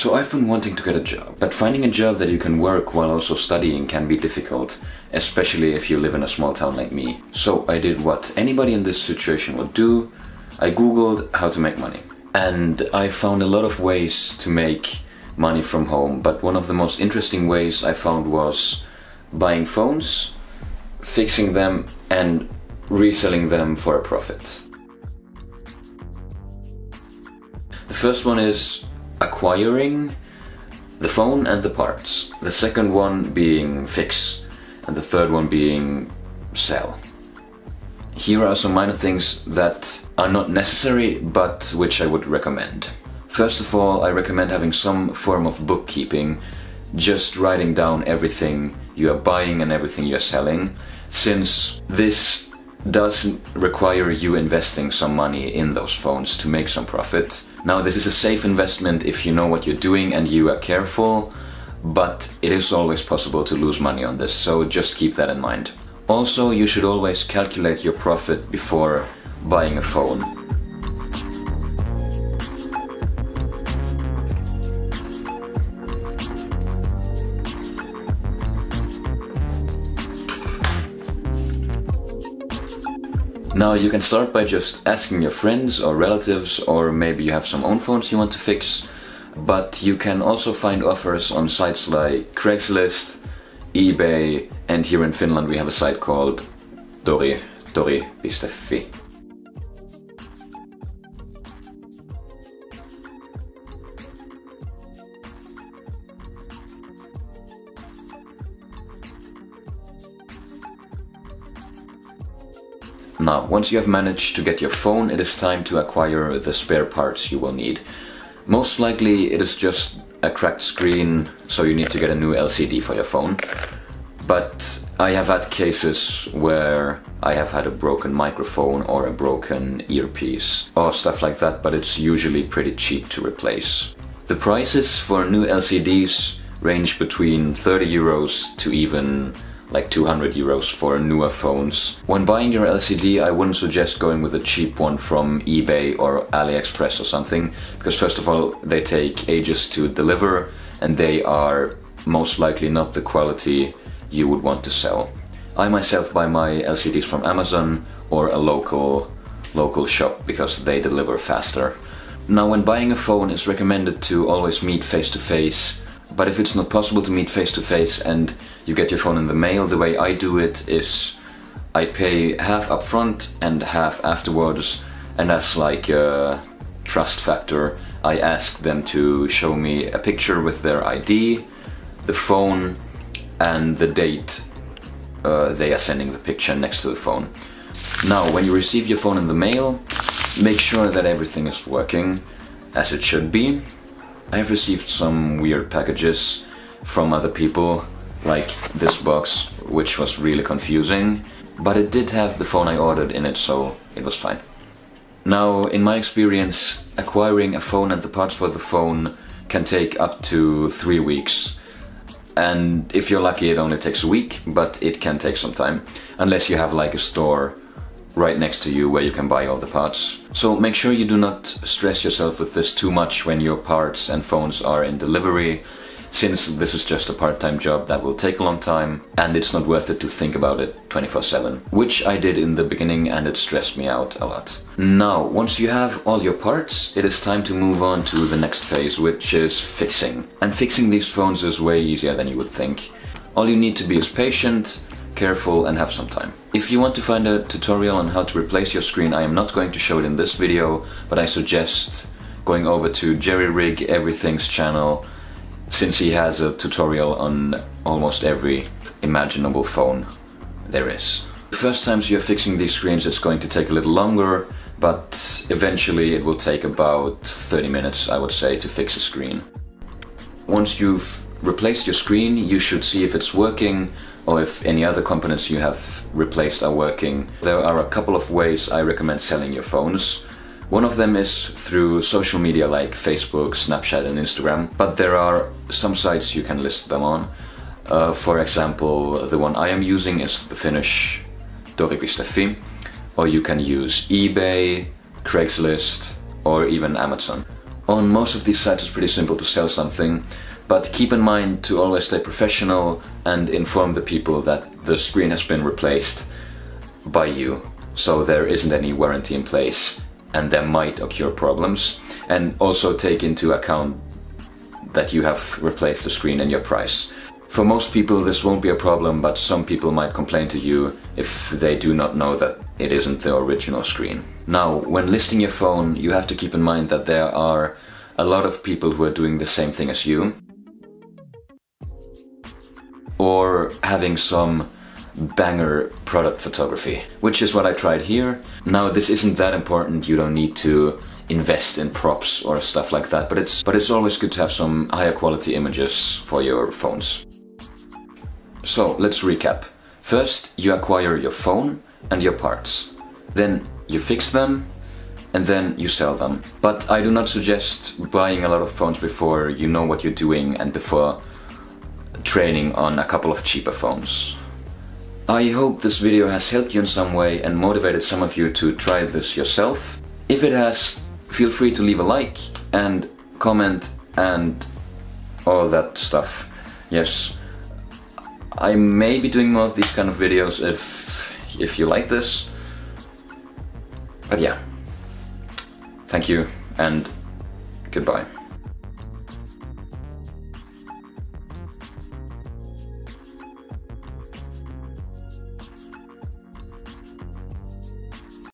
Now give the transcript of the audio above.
So I've been wanting to get a job, but finding a job that you can work while also studying can be difficult, especially if you live in a small town like me. So I did what anybody in this situation would do. I googled how to make money. And I found a lot of ways to make money from home, but one of the most interesting ways I found was buying phones, fixing them and reselling them for a profit. The first one is acquiring the phone and the parts. The second one being fix, and the third one being sell. Here are some minor things that are not necessary, but which I would recommend. First of all, I recommend having some form of bookkeeping, just writing down everything you are buying and everything you're selling, since this does require you investing some money in those phones to make some profit. Now, this is a safe investment if you know what you're doing and you are careful, but it is always possible to lose money on this, so just keep that in mind. Also, you should always calculate your profit before buying a phone. Now you can start by just asking your friends or relatives, or maybe you have some own phones you want to fix, but you can also find offers on sites like Craigslist, eBay, and here in Finland we have a site called tori.fi. Now, once you have managed to get your phone, it is time to acquire the spare parts you will need. Most likely it is just a cracked screen, so you need to get a new LCD for your phone. But I have had cases where I have had a broken microphone or a broken earpiece or stuff like that, but it's usually pretty cheap to replace. The prices for new LCDs range between 30 euros to even like 200 euros for newer phones. When buying your LCD, I wouldn't suggest going with a cheap one from eBay or AliExpress or something, because first of all, they take ages to deliver and they are most likely not the quality you would want to sell. I myself buy my LCDs from Amazon or a local shop because they deliver faster. Now, when buying a phone, it's recommended to always meet face to face. But if it's not possible to meet face to face and you get your phone in the mail, the way I do it is I pay half up front and half afterwards, and as like a trust factor, I ask them to show me a picture with their ID, the phone, and the date they are sending the picture next to the phone. Now, when you receive your phone in the mail, make sure that everything is working as it should be. I have received some weird packages from other people, like this box, which was really confusing, but it did have the phone I ordered in it, so it was fine. Now, in my experience, acquiring a phone and the parts for the phone can take up to 3 weeks. And if you're lucky, it only takes a week, but it can take some time, unless you have like a store right next to you where you can buy all the parts. So make sure you do not stress yourself with this too much when your parts and phones are in delivery, since this is just a part-time job that will take a long time and it's not worth it to think about it 24/7, which I did in the beginning and it stressed me out a lot. Now, once you have all your parts, it is time to move on to the next phase, which is fixing. And fixing these phones is way easier than you would think. All you need to be is patient, careful, and have some time. If you want to find a tutorial on how to replace your screen, I am not going to show it in this video, but I suggest going over to Jerry Rig Everything's channel, since he has a tutorial on almost every imaginable phone there is. The first times you're fixing these screens, it's going to take a little longer, but eventually it will take about 30 minutes, I would say, to fix a screen. Once you've replaced your screen, you should see if it's working or if any other components you have replaced are working. There are a couple of ways I recommend selling your phones. One of them is through social media like Facebook, Snapchat and Instagram, but there are some sites you can list them on. For example, the one I am using is the Finnish tori.fi, or you can use eBay, Craigslist or even Amazon. On most of these sites it's pretty simple to sell something, but keep in mind to always stay professional and inform the people that the screen has been replaced by you, so there isn't any warranty in place and there might occur problems. And also take into account that you have replaced the screen in your price. For most people this won't be a problem, but some people might complain to you if they do not know that it isn't the original screen. Now, when listing your phone, you have to keep in mind that there are a lot of people who are doing the same thing as you, or having some banger product photography, which is what I tried here. Now, this isn't that important, you don't need to invest in props or stuff like that, but it's always good to have some higher quality images for your phones. So let's recap. First, you acquire your phone and your parts. Then you fix them, and then you sell them. But I do not suggest buying a lot of phones before you know what you're doing and before training on a couple of cheaper phones. I hope this video has helped you in some way and motivated some of you to try this yourself. If it has, feel free to leave a like and comment and all that stuff. Yes, I may be doing more of these kind of videos if you like this. But yeah, thank you and goodbye.